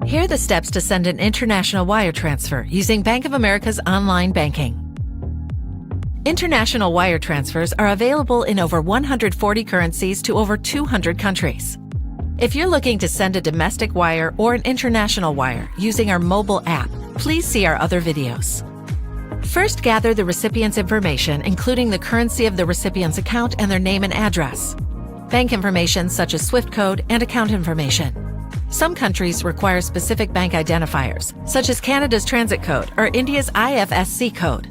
Here are the steps to send an international wire transfer using Bank of America's online banking. International wire transfers are available in over 140 currencies to over 200 countries. If you're looking to send a domestic wire or an international wire using our mobile app, please see our other videos. First, gather the recipient's information, including the currency of the recipient's account and their name and address, bank information such as SWIFT code and account information. Some countries require specific bank identifiers, such as Canada's transit code or India's IFSC code,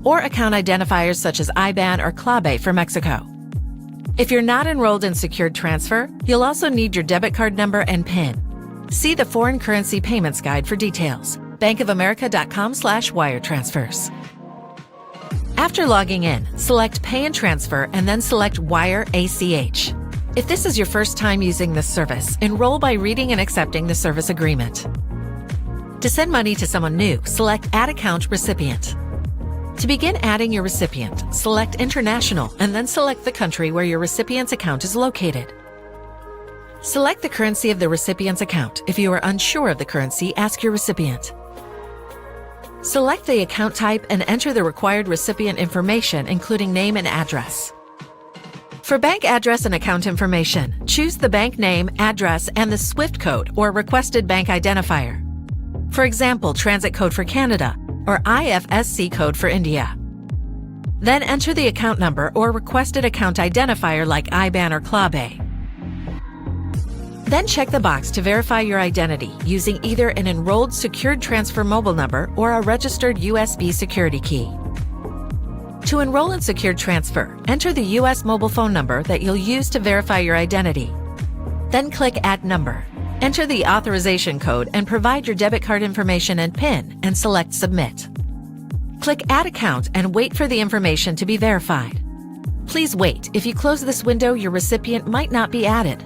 or account identifiers such as IBAN or CLABE for Mexico. If you're not enrolled in Secured Transfer, you'll also need your debit card number and PIN. See the Foreign Currency Payments Guide for details. bankofamerica.com/wire transfers. After logging in, select Pay and Transfer and then select Wire ACH. If this is your first time using this service, enroll by reading and accepting the service agreement. To send money to someone new, select Add Account Recipient. To begin adding your recipient, select International and then select the country where your recipient's account is located. Select the currency of the recipient's account. If you are unsure of the currency, ask your recipient. Select the account type and enter the required recipient information, including name and address. For bank address and account information, choose the bank name, address, and the SWIFT code or requested bank identifier. For example, transit code for Canada or IFSC code for India. Then enter the account number or requested account identifier like IBAN or CLABE. Then check the box to verify your identity using either an enrolled Secured Transfer mobile number or a registered USB security key. To enroll in Secured Transfer, enter the U.S. mobile phone number that you'll use to verify your identity. Then click Add Number. Enter the authorization code and provide your debit card information and PIN and select Submit. Click Add Account and wait for the information to be verified. Please wait. If you close this window, your recipient might not be added.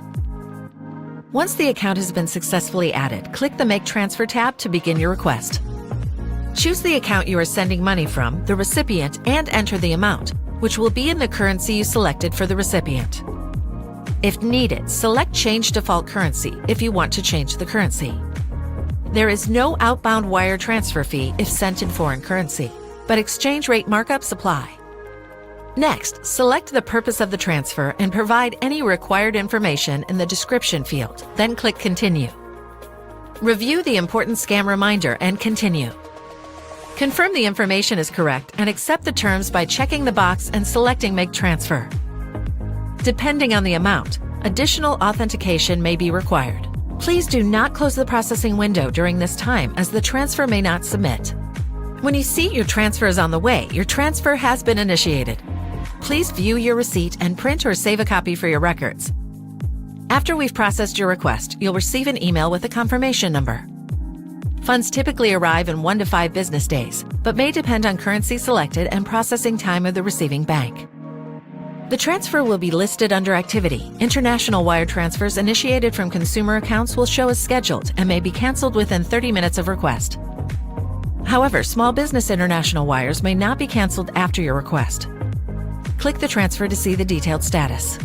Once the account has been successfully added, click the Make Transfer tab to begin your request. Choose the account you are sending money from, the recipient, and enter the amount, which will be in the currency you selected for the recipient. If needed, select Change Default Currency if you want to change the currency. There is no outbound wire transfer fee if sent in foreign currency, but exchange rate markups apply. Next, select the purpose of the transfer and provide any required information in the description field, then click Continue. Review the important scam reminder and continue. Confirm the information is correct and accept the terms by checking the box and selecting Make Transfer. Depending on the amount, additional authentication may be required. Please do not close the processing window during this time as the transfer may not submit. When you see your transfer is on the way, your transfer has been initiated. Please view your receipt and print or save a copy for your records. After we've processed your request, you'll receive an email with a confirmation number. Funds typically arrive in 1 to 5 business days, but may depend on currency selected and processing time of the receiving bank. The transfer will be listed under Activity. International wire transfers initiated from consumer accounts will show as scheduled and may be canceled within 30 minutes of request. However, small business international wires may not be canceled after your request. Click the transfer to see the detailed status.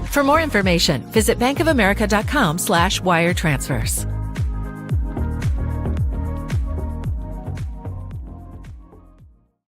For more information, visit bankofamerica.com/wire transfers.